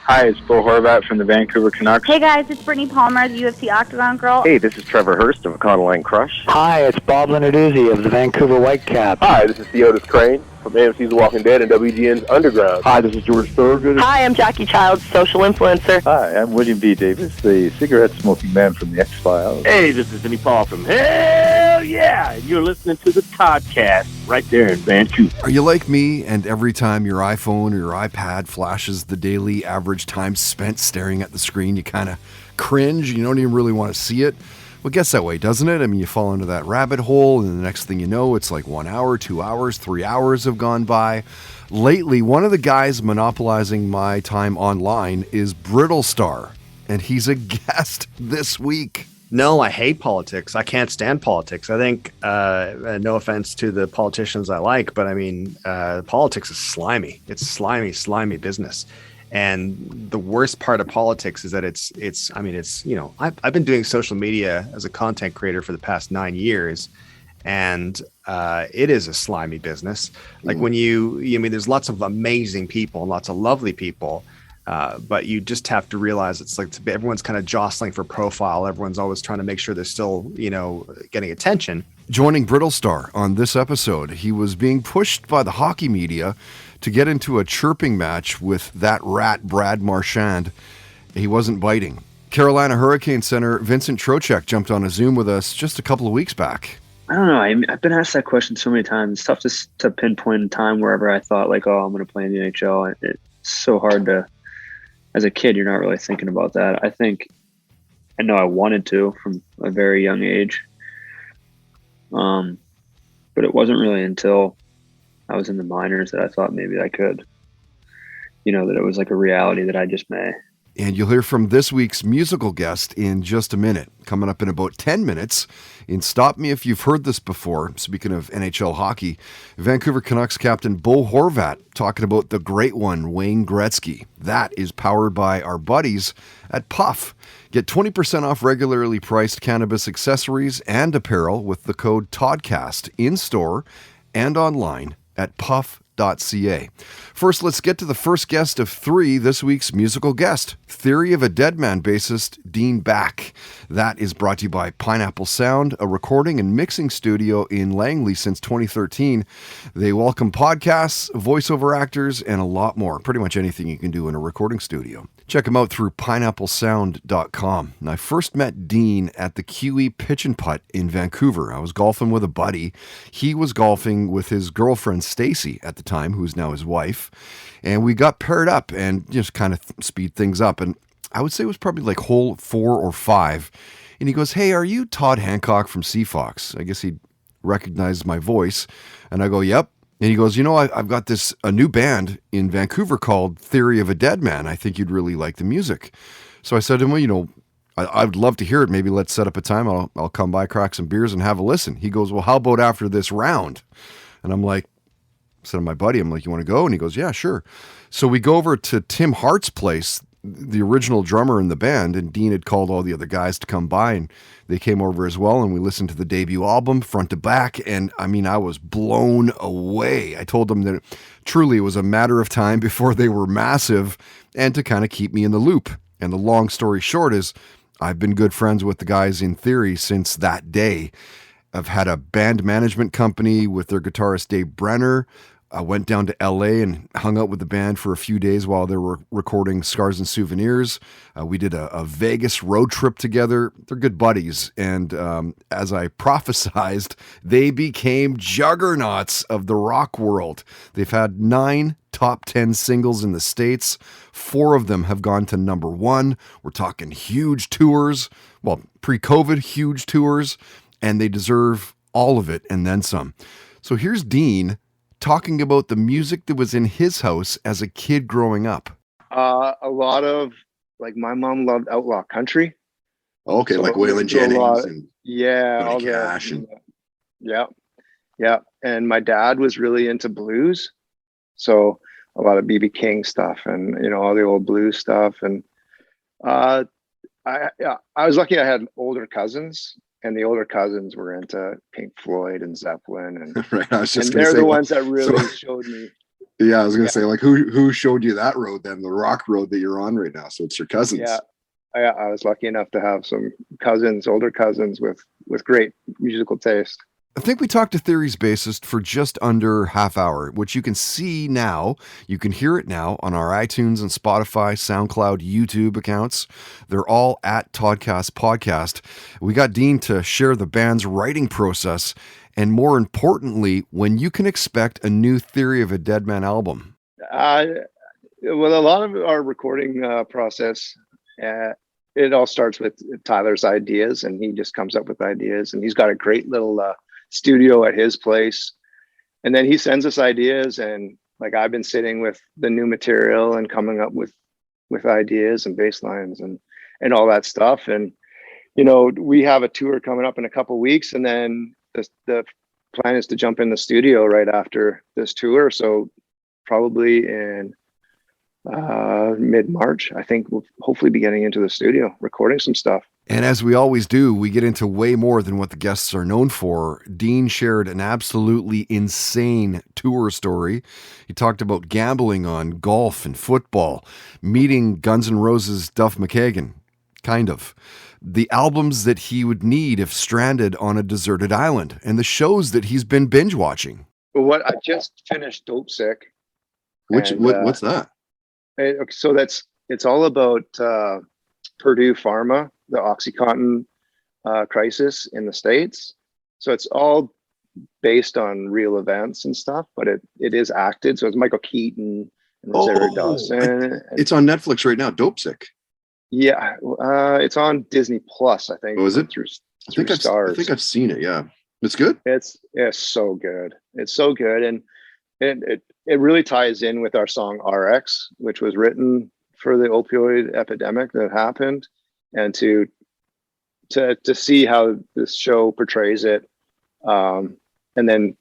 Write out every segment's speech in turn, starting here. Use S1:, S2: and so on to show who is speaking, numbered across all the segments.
S1: Hi, it's Bo Horvat from the Vancouver Canucks.
S2: Hey guys, it's Brittany Palmer, the UFC Octagon Girl.
S3: Hey, this is Trevor Hurst of Econoline Crush.
S4: Hi, it's Bob Lenarduzzi of the Vancouver Whitecaps.
S5: Hi, this is Theodis Crane from AMC's The Walking Dead and WGN's Underground.
S6: Hi, this is George Thorogood.
S7: Hi, I'm Jackie Childs, social influencer.
S8: Hi, I'm William B. Davis, the cigarette-smoking man from the X-Files.
S9: Hey, this is Vinnie Paul from Hell Yeah! And you're listening to the Toddcast right there in Vancouver.
S10: Are you like me and every time your iPhone or your iPad flashes the daily average time spent staring at the screen, you kind of cringe, you don't even really want to see it? Well, it gets that way, doesn't it? I mean, you fall into that rabbit hole, and the next thing you know, it's like 1 hour, 2 hours, 3 hours have gone by. Lately, one of the guys monopolizing my time online is Brittlestar, and he's a guest this week.
S11: No, I hate politics. I can't stand politics. I think, no offense to the politicians I like, but I mean, politics is slimy. It's slimy business. And the worst part of politics is that it's, you know, I've been doing social media as a content creator for the past 9 years, and it is a slimy business. Like when there's lots of amazing people and lots of lovely people, but you just have to realize it's like everyone's kind of jostling for profile. Everyone's always trying to make sure they're still, you know, getting attention.
S10: Joining Brittlestar on this episode, he was being pushed by the hockey media to get into a chirping match with that rat Brad Marchand. He wasn't biting. Carolina Hurricane Center Vincent Trocheck jumped on a Zoom with us just a couple of weeks back.
S12: I don't know. I've been asked that question so many times. It's tough to pinpoint a time wherever I thought like, oh, I'm going to play in the NHL. It's so hard to, as a kid, you're not really thinking about that. I know I wanted to from a very young age. But it wasn't really until I was in the minors that I thought maybe I could, you know, that it was like a reality that I just may.
S10: And you'll hear from this week's musical guest in just a minute. Coming up in about 10 minutes in Stop Me If You've Heard This Before, speaking of NHL hockey, Vancouver Canucks captain Bo Horvat talking about the great one, Wayne Gretzky. That is powered by our buddies at Puff. Get 20% off regularly priced cannabis accessories and apparel with the code TODCAST in-store and online at puff.ca. First, let's get to the first guest of three, this week's musical guest, Theory of a Deadman bassist Dean Back. That is brought to you by Pineapple Sound, a recording and mixing studio in Langley since 2013. They welcome podcasts, voiceover actors, and a lot more. Pretty much anything you can do in a recording studio. Check them out through pineapplesound.com. And I first met Dean at the QE Pitch and Putt in Vancouver. I was golfing with a buddy. He was golfing with his girlfriend Stacy at the time, who's now his wife. And we got paired up and just kind of speed things up. And I would say it was probably like hole 4 or 5. And he goes, "Hey, are you Todd Hancock from Seafox?" I guess he recognized my voice. And I go, "Yep." And he goes, "You know, I've got a new band in Vancouver called Theory of a Deadman. I think you'd really like the music." So I said to him, "Well, you know, I'd love to hear it. Maybe let's set up a time. I'll come by, crack some beers, and have a listen." He goes, "Well, how about after this round?" And I'm like, said to my buddy, I'm like, "You want to go?" And he goes, "Yeah, sure." So we go over to Tim Hart's place, the original drummer in the band, and Dean had called all the other guys to come by, and they came over as well, and we listened to the debut album front to back, and I mean, I was blown away. I told them that truly it was a matter of time before they were massive, and to kind of keep me in the loop. And the long story short is I've been good friends with the guys in Theory since that day. I've had a band management company with their guitarist Dave Brenner. I went down to LA and hung out with the band for a few days while they were recording Scars and Souvenirs. We did a Vegas road trip together. They're good buddies. And as I prophesized, they became juggernauts of the rock world. They've had 9 top 10 singles in the States. 4 of them have gone to number 1. We're talking huge tours. Well, pre-COVID, huge tours. And they deserve all of it and then some. So here's Dean talking about the music that was in his house as a kid growing up.
S6: A lot of, like, my mom loved outlaw country.
S5: Okay, so like Waylon Jennings and
S6: all
S5: Cash
S6: and yeah. And my dad was really into blues, so a lot of B.B. King stuff and, you know, all the old blues stuff. And I was lucky I had older cousins. And the older cousins were into Pink Floyd and Zeppelin, and,
S5: right. I was just
S6: and they're
S5: say,
S6: the ones that really showed me.
S10: Yeah, I was gonna say, like, who showed you that road then? The rock road that you're on right now. So it's your cousins.
S6: Yeah, I was lucky enough to have some cousins, older cousins with great musical taste.
S10: I think we talked to Theory's bassist for just under half hour, which you can see now. You can hear it now on our iTunes and Spotify, SoundCloud, YouTube accounts. They're all at Toddcast Podcast. We got Dean to share the band's writing process, and more importantly, when you can expect a new Theory of a Dead Man album.
S6: Well, a lot of our recording process, it all starts with Tyler's ideas, and he just comes up with ideas, and he's got a great little studio at his place, and then he sends us ideas, and like I've been sitting with the new material and coming up with ideas and bass lines and all that stuff. And we have a tour coming up in a couple weeks, and then the plan is to jump in the studio right after this tour, so probably in mid-March, I think we'll hopefully be getting into the studio recording some stuff.
S10: And as we always do, we get into way more than what the guests are known for. Dean shared an absolutely insane tour story. He talked about gambling on golf and football, meeting Guns N' Roses' Duff McKagan, kind of. The albums that he would need if stranded on a deserted island, and the shows that he's been binge watching.
S6: Well, I just finished Dope Sick.
S10: What's that?
S6: So it's all about Purdue Pharma, the OxyContin crisis in the States. So it's all based on real events and stuff, but it is acted. So it's Michael Keaton and Rosario Dawson.
S10: It's on Netflix right now. Dope Sick.
S6: Yeah, it's on Disney Plus, I think.
S10: Oh, is it?
S6: Through
S10: Stars. I think I've seen it. Yeah, it's good.
S6: It's so good. It's so good, and it really ties in with our song RX, which was written for the opioid epidemic that happened, and to see how this show portrays it, and then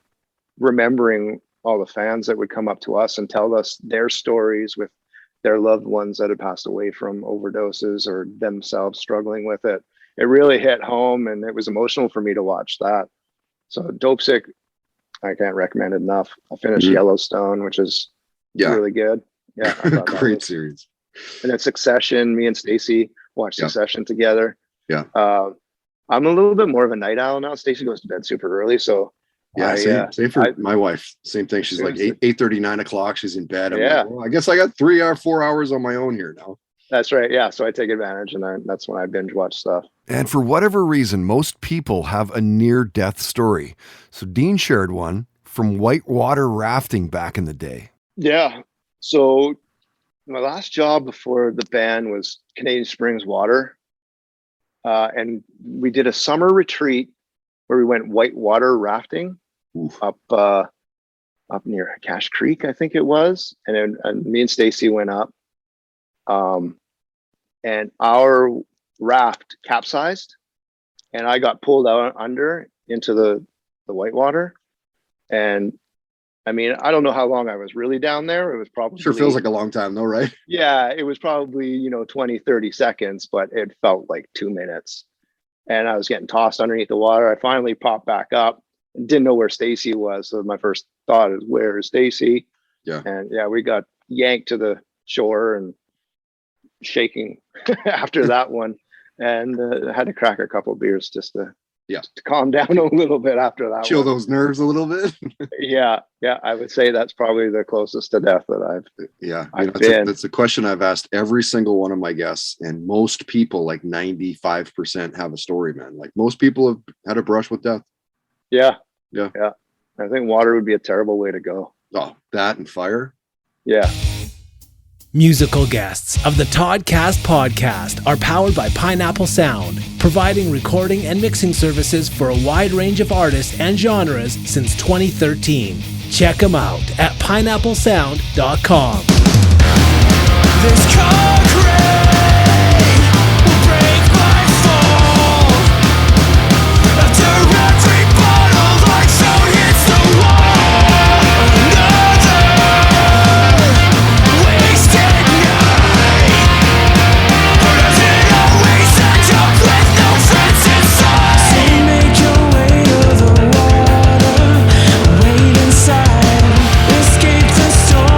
S6: remembering all the fans that would come up to us and tell us their stories with their loved ones that had passed away from overdoses or themselves struggling with it. It really hit home, and it was emotional for me to watch that. So Dope Sick, I can't recommend it enough. I finished Yellowstone, which is really good. Yeah,
S10: great series.
S6: And then Succession, me and Stacy watched Succession together.
S10: Yeah.
S6: I'm a little bit more of a night owl now. Stacy goes to bed super early, so
S10: same for my wife. Same thing. She's like 8:30, 9 o'clock. She's in bed. I'm like, well, I guess I got 3 or 4 hours on my own here now.
S6: That's right. Yeah. So I take advantage, and that's when I binge watch stuff.
S10: And for whatever reason, most people have a near-death story. So Dean shared one from whitewater rafting back in the day.
S6: Yeah. So my last job before the band was Canadian Springs Water. And we did a summer retreat where we went whitewater rafting up near Cache Creek, I think it was. And me and Stacy went up. And our raft capsized, and I got pulled out under into the whitewater. And I mean, I don't know how long I was really down there. It was probably
S10: sure feels like a long time though, right?
S6: Yeah, it was probably 20, 30 seconds, but it felt like 2 minutes. And I was getting tossed underneath the water. I finally popped back up and didn't know where Stacy was. So my first thought is, where is Stacy?
S10: Yeah.
S6: And we got yanked to the shore and shaking after that one, and had to crack a couple of beers just to calm down a little bit after that.
S10: Chill those nerves a little bit.
S6: yeah, I would say that's probably the closest to death that I've been.
S10: That's a question I've asked every single one of my guests, and most people, like 95%, have a story, man. Like most people have had a brush with death.
S6: Yeah. I think water would be a terrible way to go.
S10: Oh, that and fire.
S6: Yeah.
S13: Musical guests of the Toddcast podcast are powered by Pineapple Sound, providing recording and mixing services for a wide range of artists and genres since 2013. Check them out at pineapplesound.com. This concrete will break my fall after every bottle like so hits the wall. Escape the storm.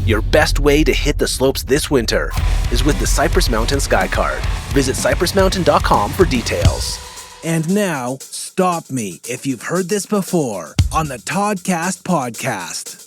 S13: Your best way to hit the slopes this winter is with the Cypress Mountain Sky Card. Visit cypressmountain.com for details.
S14: And now, stop me if you've heard this before on the Toddcast podcast.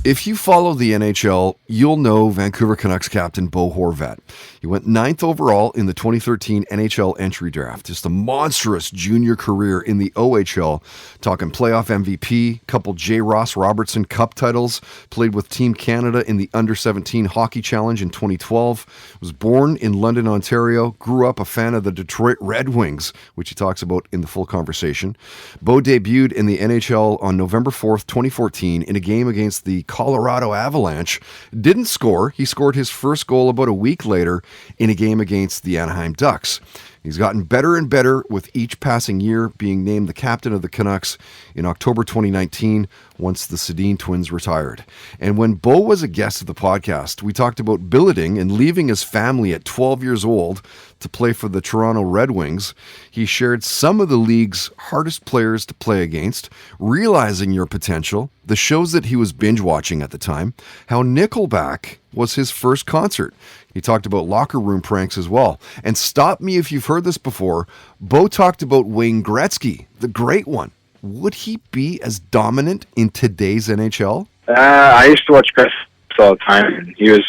S10: If you follow the NHL, you'll know Vancouver Canucks captain Bo Horvat. He went 9th overall in the 2013 NHL entry draft. Just a monstrous junior career in the OHL. Talking playoff MVP, couple J. Ross Robertson Cup titles, played with Team Canada in the Under-17 Hockey Challenge in 2012, was born in London, Ontario, grew up a fan of the Detroit Red Wings, which he talks about in the full conversation. Bo debuted in the NHL on November 4th, 2014 in a game against the Colorado Avalanche. Didn't score. He scored his first goal about a week later in a game against the Anaheim Ducks. He's gotten better and better with each passing year, being named the captain of the Canucks in October 2019 once the Sedin twins retired. And when Bo was a guest of the podcast, we talked about billeting and leaving his family at 12 years old to play for the Toronto Red Wings. He shared some of the league's hardest players to play against, realizing your potential, the shows that he was binge watching at the time, how Nickelback was his first concert. He talked about locker room pranks as well. And stop me if you've heard this before, Bo talked about Wayne Gretzky, the great one. Would he be as dominant in today's NHL?
S1: I used to watch Gretzky all the time. And he was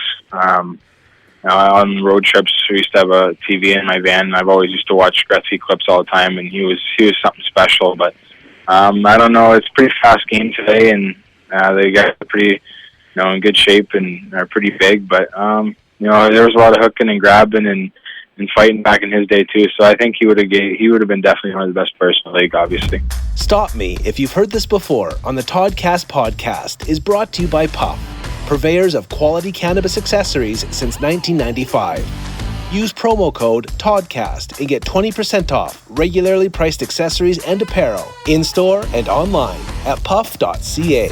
S1: on road trips. We used to have a TV in my van, and I've always used to watch Gretzky clips all the time. And he was something special. But I don't know. It's a pretty fast game today, and they got pretty, in good shape and are pretty big. But there was a lot of hooking and grabbing and fighting back in his day too. So I think he would have been definitely one of the best players in the league, obviously.
S13: Stop Me If You've Heard This Before on the Toddcast podcast is brought to you by Puff, purveyors of quality cannabis accessories since 1995. Use promo code TODCAST and get 20% off regularly priced accessories and apparel in-store and online at puff.ca.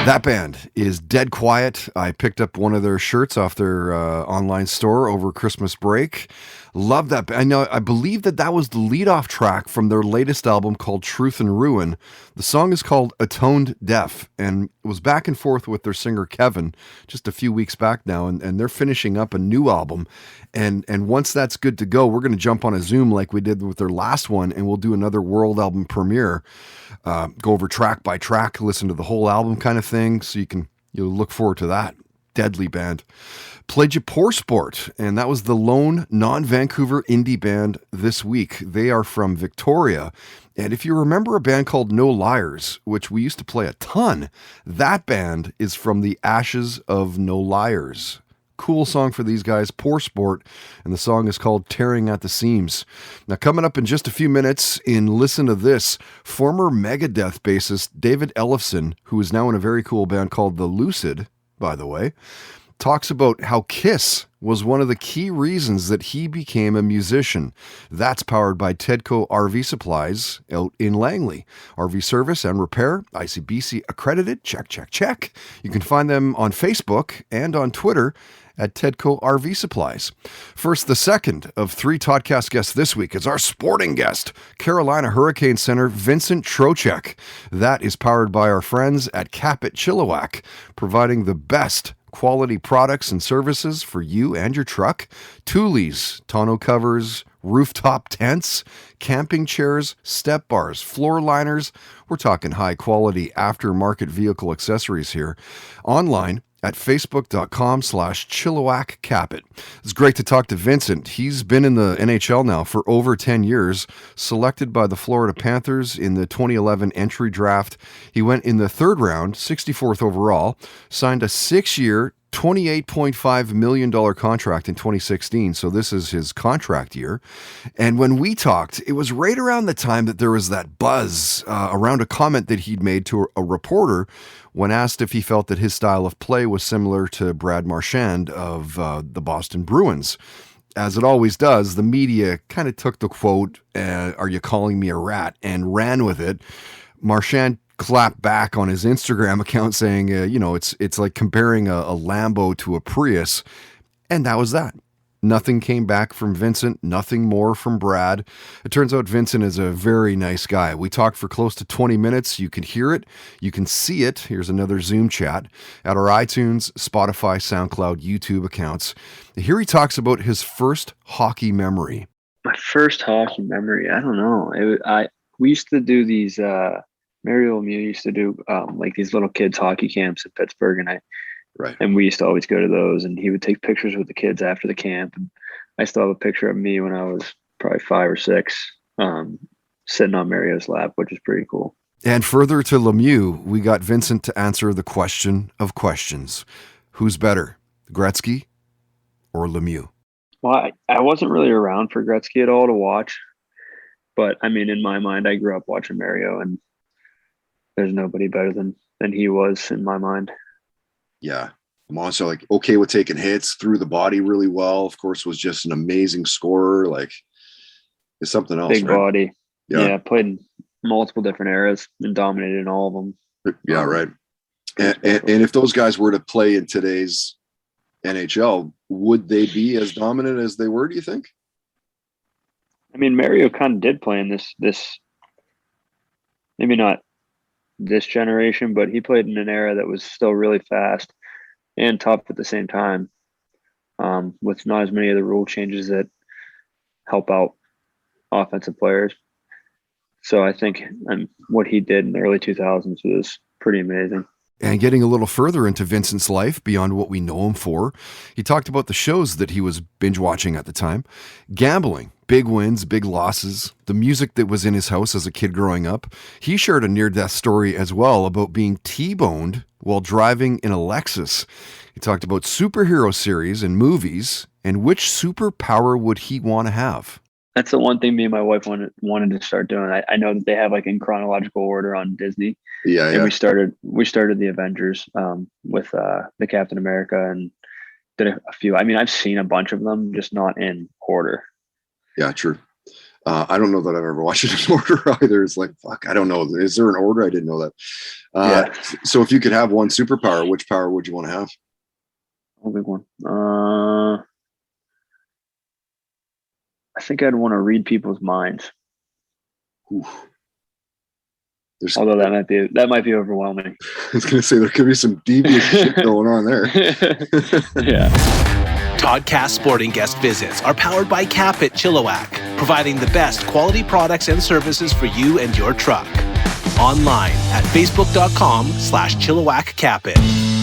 S10: That band is Dead Quiet. I picked up one of their shirts off their online store over Christmas break. Love that. I believe that was the lead-off track from their latest album called Truth and Ruin. The song is called Atoned Deaf, and it was back and forth with their singer Kevin just a few weeks back now, and they're finishing up a new album. And once that's good to go, we're going to jump on a Zoom like we did with their last one, and we'll do another world album premiere. Go over track by track, listen to the whole album kind of thing. So you'll look forward to that. Deadly band. Played you Poor Sport, and that was the lone non-Vancouver indie band this week. They are from Victoria. And if you remember a band called No Liars, which we used to play a ton, that band is from the ashes of No Liars. Cool song for these guys, Poor Sport, and the song is called Tearing at the Seams. Now, coming up in just a few minutes in Listen to This, former Megadeth bassist David Ellefson, who is now in a very cool band called The Lucid, by the way, talks about how Kiss was one of the key reasons that he became a musician. That's powered by Tedco RV Supplies out in Langley. RV service and repair, ICBC accredited, check. You can find them on Facebook and on Twitter at Tedco RV Supplies. First, the second of 3 Toddcast guests this week is our sporting guest, Carolina Hurricane Center Vincent Trocheck. That is powered by our friends at Capit Chilliwack, providing the best quality products and services for you and your truck. Tules, tonneau covers, rooftop tents, camping chairs, step bars, floor liners. We're talking high quality aftermarket vehicle accessories here. Online at facebook.com/ChilliwackCapit. It's great to talk to Vincent. He's been in the NHL now for over 10 years, selected by the Florida Panthers in the 2011 entry draft. He went in the 3rd round, 64th overall, signed a 6-year, $28.5 million contract in 2016. So this is his contract year. And when we talked, it was right around the time that there was that buzz around a comment that he'd made to a reporter when asked if he felt that his style of play was similar to Brad Marchand of the Boston Bruins. As it always does, the media kind of took the quote, "Are you calling me a rat?" and ran with it. Marchand clapped back on his Instagram account saying, it's like comparing a Lambo to a Prius. And that was that. Nothing came back from Vincent, nothing more from Brad. It turns out Vincent is a very nice guy. We talked for close to 20 minutes. You can hear it. You can see it. Here's another Zoom chat at our iTunes, Spotify, SoundCloud, YouTube accounts. Here he talks about his first hockey memory.
S12: My first hockey memory, I don't know. We used to do these, Mario Lemieux used to do like these little kids hockey camps in Pittsburgh, and we used to always go to those, and he would take pictures with the kids after the camp. And I still have a picture of me when I was probably 5 or 6, sitting on Mario's lap, which is pretty cool.
S10: And further to Lemieux, we got Vincent to answer the question of questions. Who's better, Gretzky or Lemieux?
S12: Well, I wasn't really around for Gretzky at all to watch, but I mean, in my mind, I grew up watching Mario, and there's nobody better than he was in my mind.
S15: Yeah. I'm also like okay with taking hits, through the body really well. Of course, was just an amazing scorer. Like, it's something else.
S12: Big
S15: right?
S12: body.
S15: Yeah.
S12: Played in multiple different eras and dominated in all of them.
S15: Yeah, right. And if those guys were to play in today's NHL, would they be as dominant as they were, do you think?
S12: I mean, Mario kind of did play in this maybe not this generation, but he played in an era that was still really fast and tough at the same time, with not as many of the rule changes that help out offensive players. So I think what he did in the early 2000s was pretty amazing.
S10: And getting a little further into Vincent's life beyond what we know him for, he talked about the shows that he was binge watching at the time, gambling, big wins, big losses, the music that was in his house as a kid growing up. He shared a near-death story as well about being T-boned while driving in a Lexus. He talked about superhero series and movies and which superpower would he want to have.
S12: That's the one thing me and my wife wanted to start doing. I know that they have like in chronological order on Disney.
S15: Yeah,
S12: and we started the Avengers with the Captain America and did a few. I mean, I've seen a bunch of them, just not in order.
S15: Yeah, true. I don't know that I've ever watched it in order either. It's like, fuck, I don't know. Is there an order? I didn't know that. So if you could have one superpower, which power would you want to have?
S12: Oh, big one. I think I'd want to read people's minds. Although that might be overwhelming.
S15: I was going to say there could be some devious shit going on there.
S12: Yeah.
S13: Toddcast Sporting Guest visits are powered by Cap at Chilliwack, providing the best quality products and services for you and your truck. Online at facebook.com/ChilliwackCapit.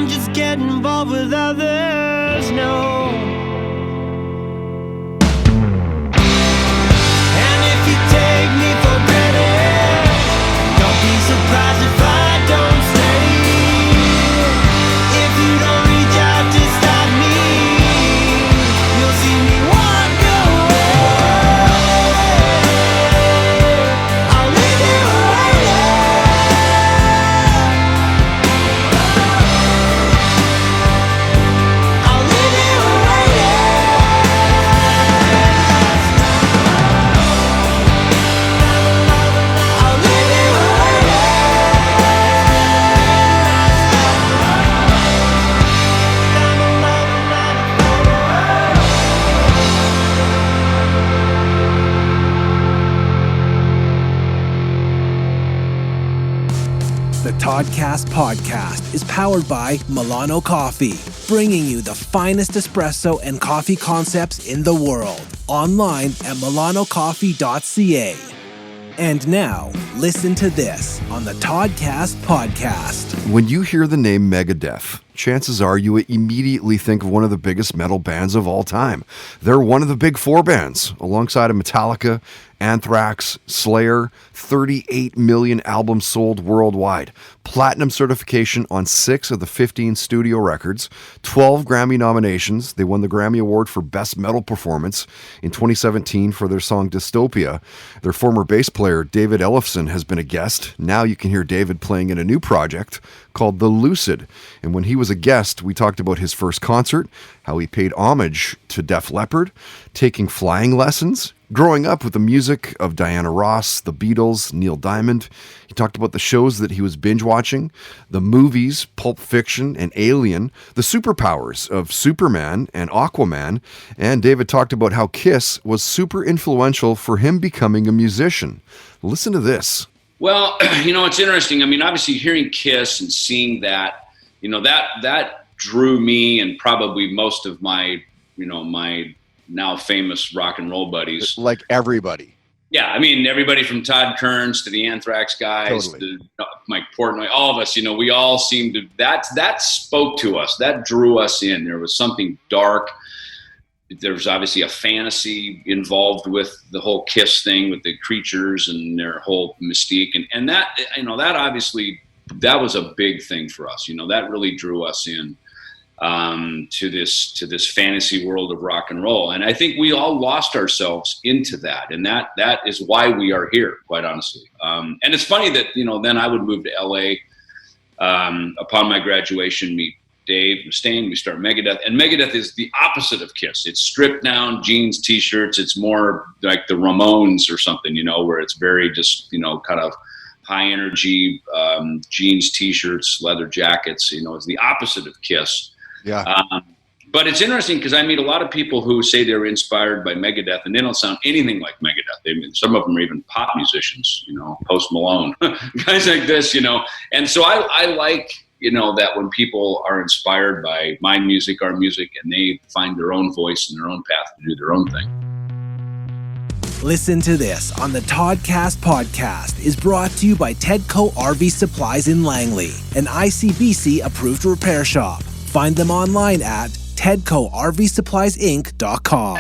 S16: don't just get involved with others, no. And if you take me for granted, don't be surprised if I don't stay. If you don't reach out to stop me, you'll see me walk away. I'll leave you
S14: The Toddcast podcast is powered by Milano Coffee, bringing you the finest espresso and coffee concepts in the world. Online at milanocoffee.ca. And now, listen to this on the Toddcast podcast.
S10: When you hear the name Megadeth, chances are you immediately think of one of the biggest metal bands of all time. They're one of the big four bands, alongside of Metallica, Anthrax, Slayer, 38 million albums sold worldwide, platinum certification on 6 of the 15 studio records, 12 Grammy nominations. They won the Grammy Award for Best Metal Performance in 2017 for their song Dystopia. Their former bass player, David Ellefson, has been a guest. Now you can hear David playing in a new project called The Lucid. And when he was a guest, we talked about his first concert, how he paid homage to Def Leppard, taking flying lessons, growing up with the music of Diana Ross, the Beatles, Neil Diamond. He talked about the shows that he was binge watching, the movies, Pulp Fiction and Alien, the superpowers of Superman and Aquaman, and David talked about how Kiss was super influential for him becoming a musician. Listen to this.
S17: Well, it's interesting. I mean, obviously hearing Kiss and seeing that, that drew me and probably most of my, my now famous rock and roll buddies.
S11: Like everybody.
S17: Yeah, I mean, everybody from Todd Kearns to the Anthrax guys, to Mike Portnoy, all of us, we all seemed to, that spoke to us, that drew us in. There was something dark. There was obviously a fantasy involved with the whole Kiss thing with the creatures and their whole mystique. And that, that obviously, that was a big thing for us. That really drew us in to this fantasy world of rock and roll. And I think we all lost ourselves into that. And that is why we are here, quite honestly. And it's funny that, then I would move to LA upon my graduation, meet Dave Mustaine, we start Megadeth. And Megadeth is the opposite of Kiss. It's stripped down jeans, t-shirts. It's more like the Ramones or something, where it's very just, kind of high energy jeans, t-shirts, leather jackets. It's the opposite of Kiss.
S11: Yeah.
S17: But it's interesting because I meet a lot of people who say they're inspired by Megadeth, and they don't sound anything like Megadeth. Some of them are even pop musicians, Post Malone, guys like this, And so I like, that when people are inspired by my music, our music, and they find their own voice and their own path to do their own thing.
S14: Listen to this on the Toddcast podcast is brought to you by Tedco RV Supplies in Langley, an ICBC approved repair shop. Find them online at TedcoRVSuppliesInc.com.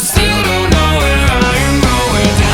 S16: Still don't know where I am going.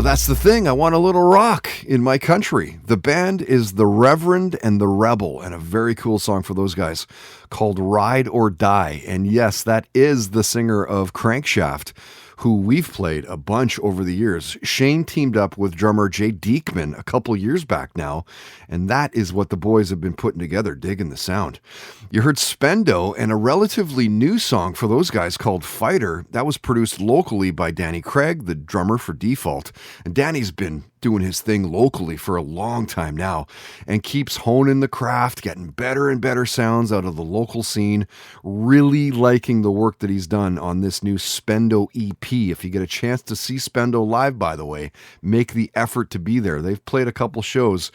S10: that's the thing. I want a little rock in my country. The band is The Reverend and the Rebel, and a very cool song for those guys called Ride or Die. And yes, that is the singer of Crankshaft, who we've played a bunch over the years. Shane teamed up with drummer Jay Diekman a couple years back now, and that is what the boys have been putting together, digging the sound. You heard Spendo and a relatively new song for those guys called Fighter. That was produced locally by Danny Craig, the drummer for Default. And Danny's been doing his thing locally for a long time now and keeps honing the craft, getting better and better sounds out of the local scene. Really liking the work that he's done on this new Spendo EP. If you get a chance to see Spendo live, by the way, make the effort to be there. They've played a couple shows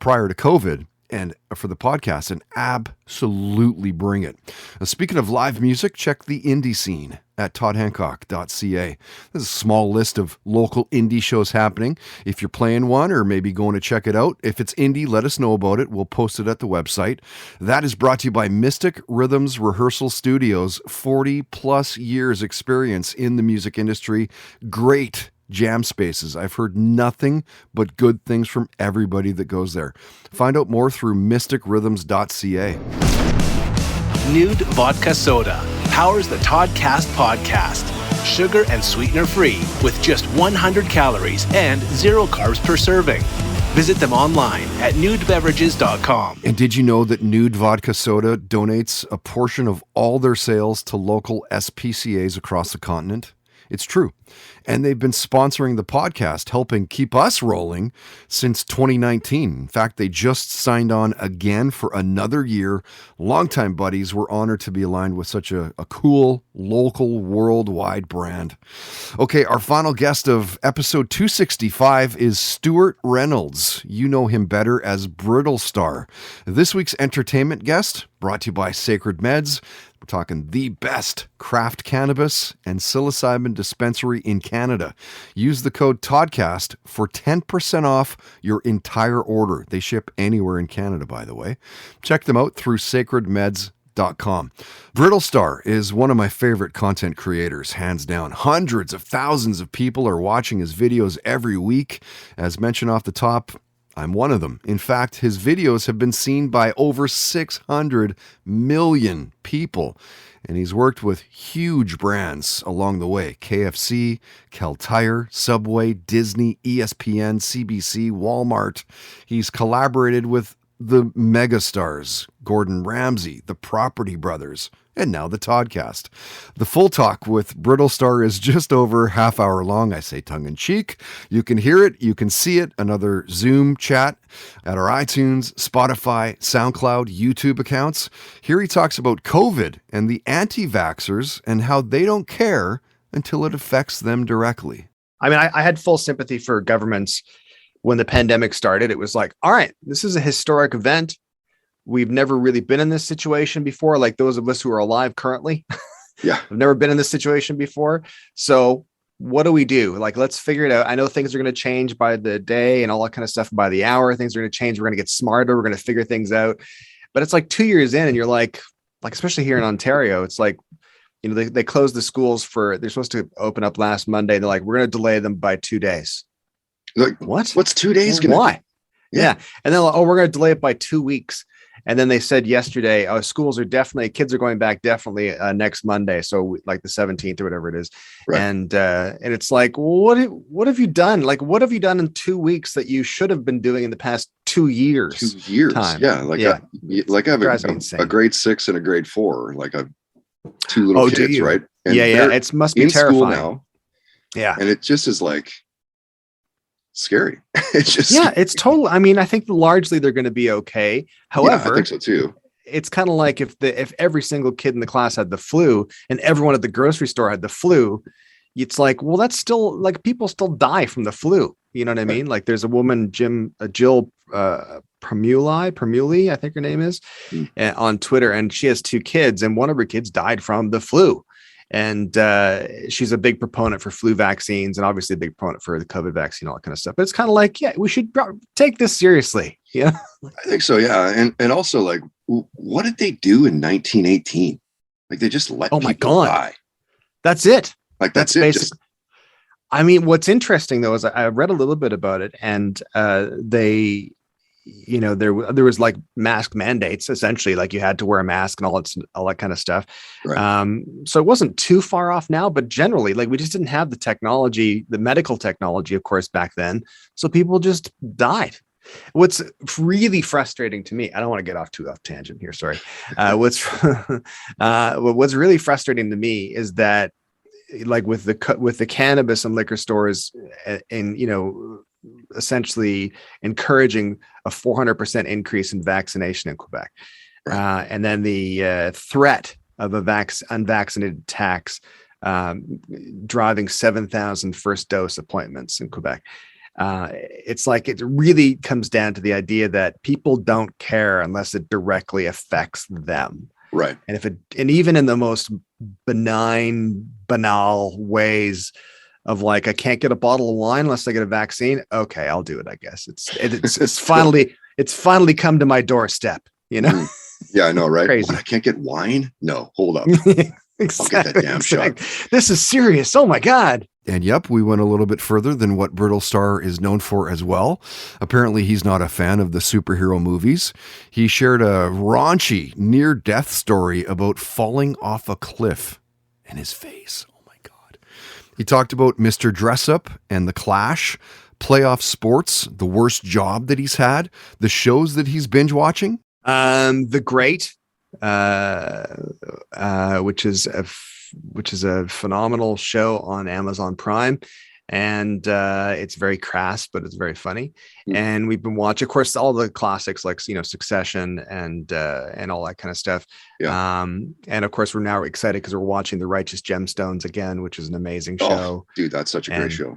S10: prior to COVID and for the podcast, and absolutely bring it. Now, speaking of live music, check the indie scene at toddhancock.ca. There's a small list of local indie shows happening. If you're playing one or maybe going to check it out, if it's indie, let us know about it. We'll post it at the website. That is brought to you by Mystic Rhythms Rehearsal Studios, 40 plus years experience in the music industry. Great jam spaces. I've heard nothing but good things from everybody that goes there. Find out more through mysticrhythms.ca.
S13: Nude Vodka Soda powers the Toddcast podcast. Sugar and sweetener free with just 100 calories and 0 carbs per serving. Visit them online at nudebeverages.com.
S10: And did you know that Nude Vodka Soda donates a portion of all their sales to local SPCAs across the continent? It's true. And they've been sponsoring the podcast, helping keep us rolling since 2019. In fact, they just signed on again for another year. Longtime buddies, we're honored to be aligned with such a cool, local, worldwide brand. Okay, our final guest of episode 265 is Stuart Reynolds. You know him better as Brittlestar. This week's entertainment guest, brought to you by Sacred Meds. We're talking the best craft cannabis and psilocybin dispensary in Canada. Use the code TODCAST for 10% off your entire order. They ship anywhere in Canada, by the way. Check them out through sacredmeds.com. Brittlestar is one of my favorite content creators, hands down. Hundreds of thousands of people are watching his videos every week. As mentioned off the top, I'm one of them. In fact, his videos have been seen by over 600 million people. And he's worked with huge brands along the way. KFC, Kel Tire, Subway, Disney, ESPN, CBC, Walmart. He's collaborated with the megastars, Gordon Ramsay, the Property Brothers, and now the Toddcast. The full talk with Brittlestar is just over half hour long. I say tongue in cheek. You can hear it. You can see it. Another Zoom chat at our iTunes, Spotify, SoundCloud, YouTube accounts. Here he talks about COVID and the anti-vaxxers and how they don't care until it affects them directly.
S11: I mean, I had full sympathy for governments when the pandemic started. It was like, all right, this is a historic event. We've never really been in this situation before. Like those of us who are alive currently,
S15: yeah,
S11: have never been in this situation before. So what do we do? Like, let's figure it out. I know things are going to change by the day and all that kind of stuff by the hour. Things are going to change. We're going to get smarter. We're going to figure things out. But it's like 2 years in and you're like, especially here in Ontario, it's like, you know, they closed the schools they're supposed to open up last Monday. They're like, we're going to delay them by 2 days.
S15: Like,
S11: what?
S15: What's 2 days going
S11: to Why? Yeah. And then, we're going to delay it by 2 weeks. And then they said yesterday, schools are kids are going back definitely next Monday. So like the 17th or whatever it is. Right. And it's like, what have you done? Like, what have you done in 2 weeks that you should have been doing in the past 2 years?
S15: 2 years. Time? Yeah. I have a grade 6 and a grade 4, like two little kids, right? And
S11: it must be terrifying.
S15: School now.
S11: Yeah.
S15: And it just is like scary. It's just
S11: it's total. I mean, I think largely they're going to be okay. However,
S15: I think so too.
S11: It's kind of like if every single kid in the class had the flu and everyone at the grocery store had the flu, it's like, well, that's still like people still die from the flu. You know what I mean? Like there's a woman, Jill Primuli, I think her name is, on Twitter, and she has 2 kids, and one of her kids died from the flu. And she's a big proponent for flu vaccines and obviously a big proponent for the COVID vaccine, all that kind of stuff. But it's kind of like, we should take this seriously. Yeah,
S15: I think so. Yeah. And also, like, what did they do in 1918? Like, they just let people die.
S11: That's it.
S15: Like, that's it.
S11: Basic. I mean, what's interesting though is I read a little bit about it, and they, there was like mask mandates, essentially, like you had to wear a mask and all that kind of stuff.
S15: Right.
S11: So it wasn't too far off now, but generally, like we just didn't have the technology, the medical technology, of course, back then. So people just died. What's really frustrating to me, I don't want to get off tangent here. Sorry. What's really frustrating to me is that, like with the cannabis and liquor stores, and essentially encouraging a 400% increase in vaccination in Quebec, and then the threat of unvaccinated tax driving 7,000 first dose appointments in Quebec. It's like it really comes down to the idea that people don't care unless it directly affects them.
S15: Right.
S11: And even in the most benign, banal ways of like, I can't get a bottle of wine unless I get a vaccine. Okay, I'll do it. I guess it's finally come to my doorstep, Yeah,
S15: I know. Right.
S11: Crazy.
S15: What, I can't get wine. No, hold up.
S11: Exactly,
S15: I'll get that damn shot.
S11: This is serious. Oh my God.
S10: And yep, we went a little bit further than what Brittlestar is known for as well. Apparently, he's not a fan of the superhero movies. He shared a raunchy near-death story about falling off a cliff in his face. Oh my God. He talked about Mr. Dressup and The Clash, playoff sports, the worst job that he's had, the shows that he's binge watching.
S11: The Great, which is a phenomenal show on Amazon Prime, and it's very crass, but it's very funny. And we've been watching, of course, all the classics like Succession and all that kind of stuff. And of course, we're now excited because we're watching The Righteous Gemstones again, which is an amazing show.
S15: Dude, that's such a great show.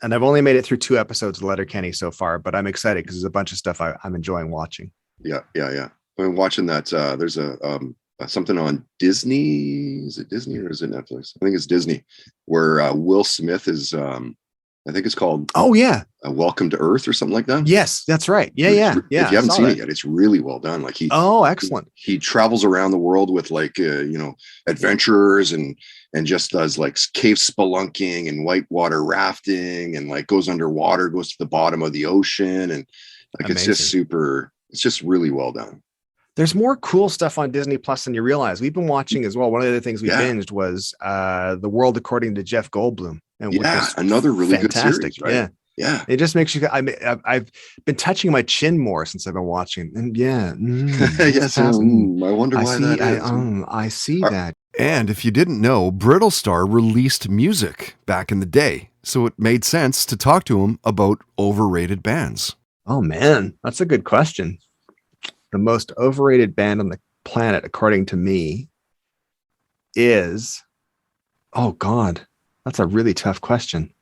S11: And I've only made it through 2 episodes of Letterkenny so far, but I'm excited because there's a bunch of stuff I'm enjoying watching.
S15: Yeah. I've been watching that. There's something on Disney. Is it Disney or is it Netflix? I think it's Disney, where Will Smith is. I think it's called.
S11: Oh yeah,
S15: Welcome to Earth or something like that.
S11: Yes, that's right. Yeah.
S15: If you haven't seen it yet, it's really well done. Like
S11: excellent.
S15: He travels around the world with like adventurers and just does like cave spelunking and whitewater rafting and like goes underwater, goes to the bottom of the ocean, and like Amazing. It's just super. It's just really well done.
S11: There's more cool stuff on Disney Plus than you realize. We've been watching as well. One of the other things we binged was The World According to Jeff Goldblum. And
S15: another really fantastic. Good series, right? Yeah. It
S11: just makes you. I've been touching my chin more since I've been watching. And
S15: yes. I wonder why that is.
S11: I see that.
S10: And if you didn't know, Brittlestar released music back in the day, so it made sense to talk to him about overrated bands.
S11: Oh man, that's a good question. The most overrated band on the planet, according to me, is, oh God, that's a really tough question.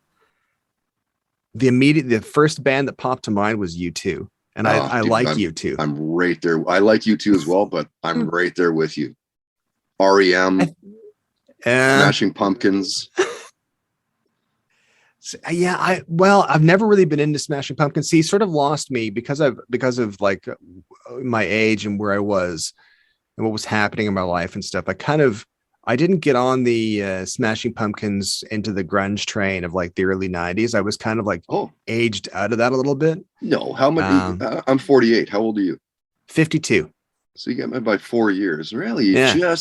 S11: The first band that popped to mind was U2. And I like U2.
S15: I'm right there. I like U2 as well, but I'm right there with you. REM, Smashing Pumpkins.
S11: Yeah, I've never really been into Smashing Pumpkins. He sort of lost me because of like my age and where I was and what was happening in my life and stuff. I didn't get on the Smashing Pumpkins into the grunge train of like the early 90s. I was kind of like aged out of that a little bit.
S15: No, how much? I'm 48. How old are you?
S11: 52.
S15: So you got me by 4 years. Really?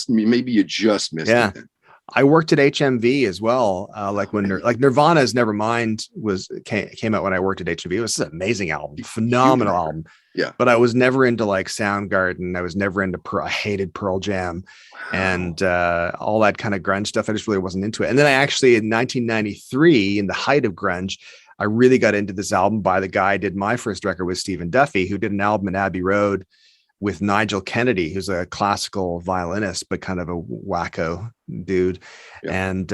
S15: Maybe you just missed it then.
S11: I worked at HMV as well. Like when Nirvana's Nevermind came out when I worked at HMV. It was an amazing album, phenomenal album.
S15: Yeah.
S11: But I was never into like Soundgarden. I was never into I hated Pearl Jam and all that kind of grunge stuff. I just really wasn't into it. And then I actually in 1993, in the height of grunge, I really got into this album by the guy I did my first record with, Stephen Duffy, who did an album in Abbey Road with Nigel Kennedy, who's a classical violinist, but kind of a wacko dude. Yeah. And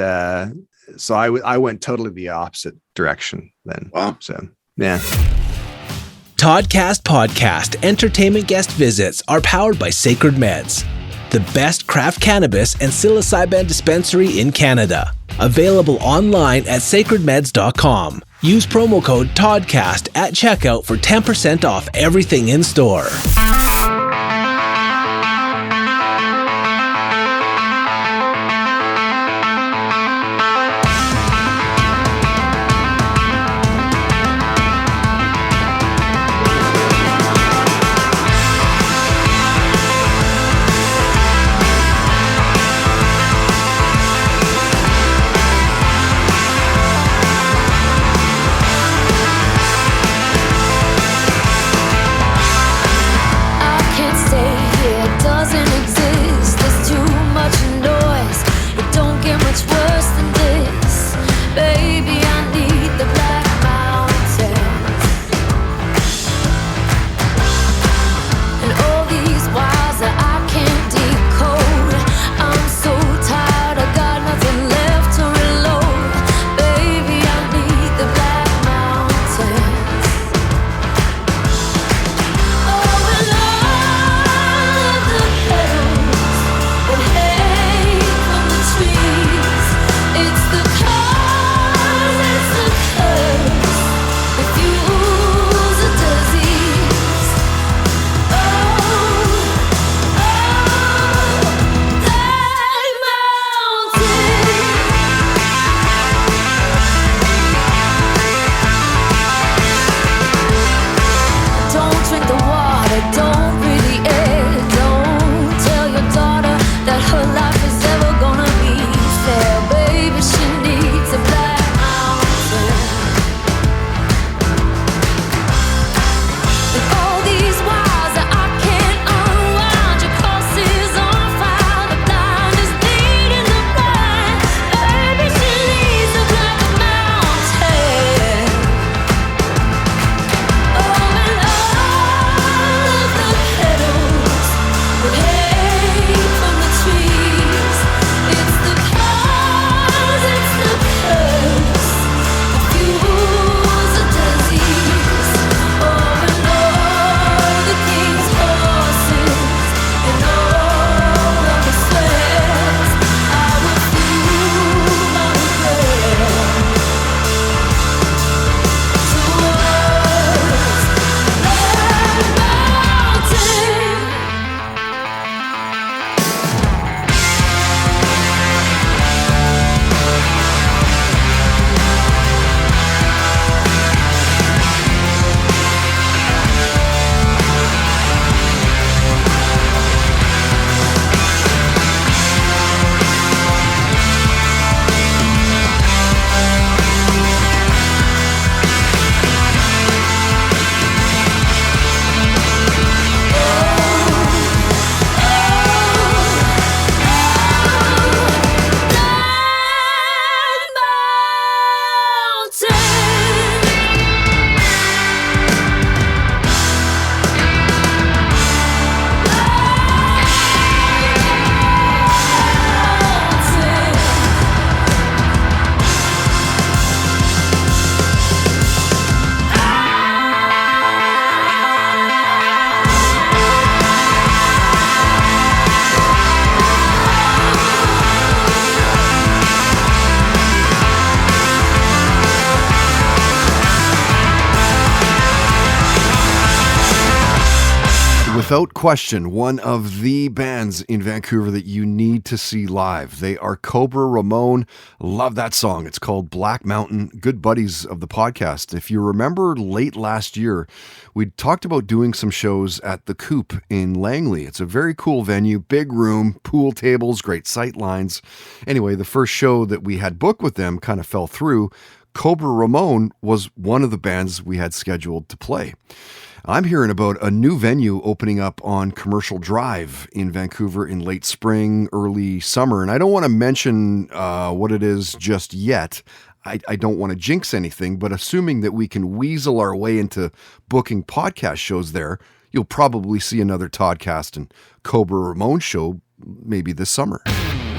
S11: so I went totally the opposite direction then.
S15: Wow.
S11: So, yeah.
S13: Toddcast Podcast entertainment guest visits are powered by Sacred Meds, the best craft cannabis and psilocybin dispensary in Canada. Available online at sacredmeds.com. Use promo code TODCAST at checkout for 10% off everything in store.
S10: without question, one of the bands in Vancouver that you need to see live. They are Cobra Ramon. Love that song. It's called Black Mountain. Good buddies of the podcast. If you remember late last year, we talked about doing some shows at the Coop in Langley. It's a very cool venue, big room, pool tables, great sight lines. Anyway, the first show that we had booked with them kind of fell through. Cobra Ramon was one of the bands we had scheduled to play. I'm hearing about a new venue opening up on Commercial Drive in Vancouver in late spring, early summer. And I don't want to mention what it is just yet. I don't want to jinx anything, but assuming that we can weasel our way into booking podcast shows there, you'll probably see another Toddcast and Cobra Ramon show maybe this summer.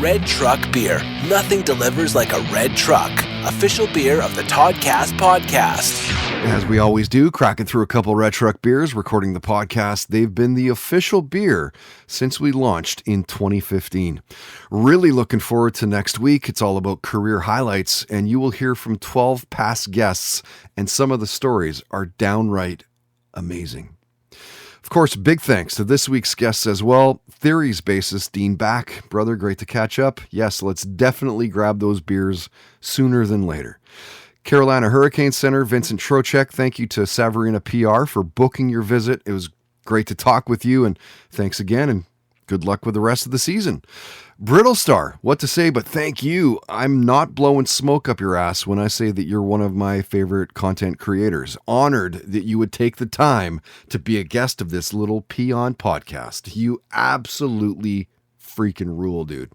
S14: Red Truck Beer. Nothing delivers like a red truck. Official beer of the Toddcast podcast.
S10: As we always do, cracking through a couple Red Truck beers, recording the podcast. They've been the official beer since we launched in 2015. Really looking forward to next week. It's all about career highlights, and you will hear from 12 past guests, and some of the stories are downright amazing. Of course, big thanks to this week's guests as well. Theory's bassist, Dean Back. Brother, great to catch up. Yes, let's definitely grab those beers sooner than later. Carolina Hurricane Center, Vincent Trocheck. Thank you to Savarina PR for booking your visit. It was great to talk with you, and thanks again, and good luck with the rest of the season. Brittlestar, what to say, but thank you. I'm not blowing smoke up your ass when I say that you're one of my favorite content creators. Honored that you would take the time to be a guest of this little peon podcast. You absolutely freaking rule, dude.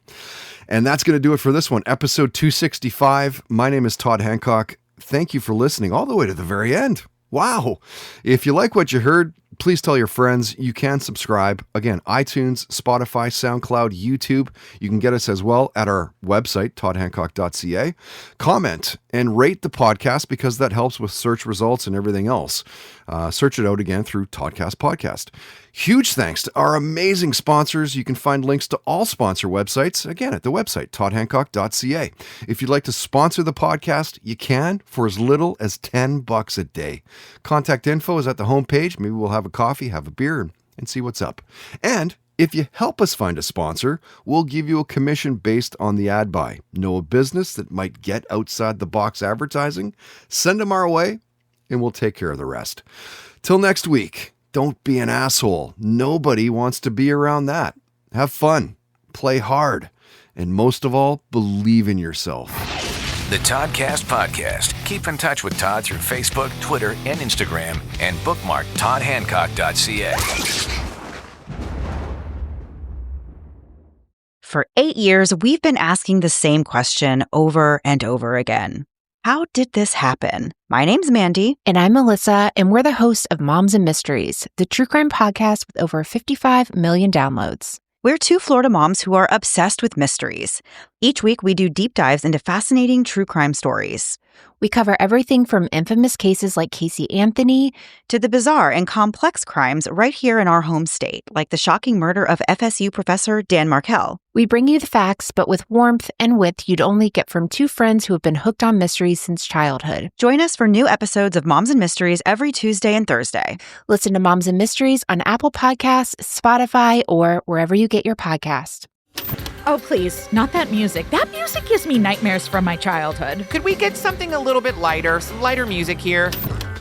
S10: And that's going to do it for this one, episode 265. My name is Todd Hancock. Thank you for listening all the way to the very end. Wow. If you like what you heard, please tell your friends. You can subscribe. Again, iTunes, Spotify, SoundCloud, YouTube. You can get us as well at our website, toddhancock.ca. Comment and rate the podcast because that helps with search results and everything else. Search it out again through Toddcast Podcast. Huge thanks to our amazing sponsors. You can find links to all sponsor websites, again, at the website, toddhancock.ca. If you'd like to sponsor the podcast, you can for as little as $10 a day. Contact info is at the homepage. Maybe we'll have a coffee, have a beer, and see what's up. And if you help us find a sponsor, we'll give you a commission based on the ad buy. Know a business that might get outside the box advertising? Send them our way, and we'll take care of the rest. Till next week. Don't be an asshole. Nobody wants to be around that. Have fun, play hard, and most of all, believe in yourself.
S18: The Toddcast Podcast. Keep in touch with Todd through Facebook, Twitter, and Instagram, and bookmark toddhancock.ca.
S19: For 8 years, we've been asking the same question over and over again. How did this happen? My name's Mandy.
S20: And I'm Melissa, and we're the hosts of Moms and Mysteries, the true crime podcast with over 55 million downloads.
S19: We're two Florida moms who are obsessed with mysteries. Each week, we do deep dives into fascinating true crime stories.
S20: We cover everything from infamous cases like Casey Anthony
S19: to the bizarre and complex crimes right here in our home state, like the shocking murder of FSU professor Dan Markell.
S20: We bring you the facts, but with warmth and wit you'd only get from two friends who have been hooked on mysteries since childhood.
S19: Join us for new episodes of Moms and Mysteries every Tuesday and Thursday.
S20: Listen to Moms and Mysteries on Apple Podcasts, Spotify, or wherever you get your podcast.
S21: Oh, please, not that music. That music gives me nightmares from my childhood.
S22: Could we get something a little bit lighter, some lighter music here?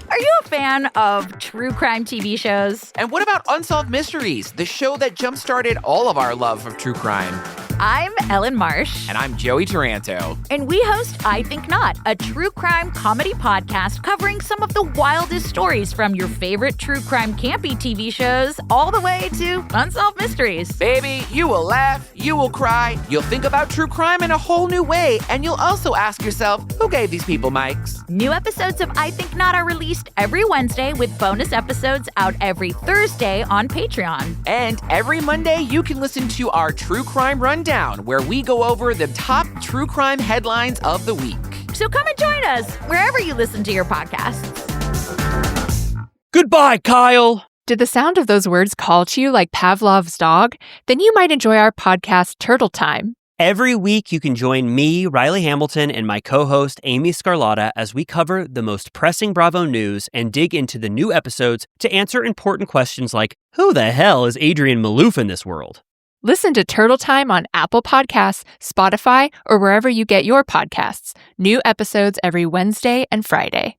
S21: Are you a fan of true crime TV shows?
S22: And what about Unsolved Mysteries, the show that jump-started all of our love of true crime?
S21: I'm Ellen Marsh.
S22: And I'm Joey Taranto.
S21: And we host I Think Not, a true crime comedy podcast covering some of the wildest stories from your favorite true crime campy TV shows all the way to Unsolved Mysteries.
S22: Baby, you will laugh, you will cry, you'll think about true crime in a whole new way, and you'll also ask yourself, who gave these people mics?
S21: New episodes of I Think Not are released every Wednesday with bonus episodes out every Thursday on Patreon.
S22: And every Monday, you can listen to our True Crime Rundown, where we go over the top true crime headlines of the week.
S21: So come and join us wherever you listen to your podcasts.
S23: Goodbye, Kyle.
S20: Did the sound of those words call to you like Pavlov's dog? Then you might enjoy our podcast, Turtle Time.
S23: Every week, you can join me, Riley Hamilton, and my co-host, Amy Scarlotta, as we cover the most pressing Bravo news and dig into the new episodes to answer important questions like, Who the hell is Adrian Malouf in this world?
S2: Listen to Turtle Time on Apple Podcasts, Spotify, or wherever you get your podcasts. New episodes every Wednesday and Friday.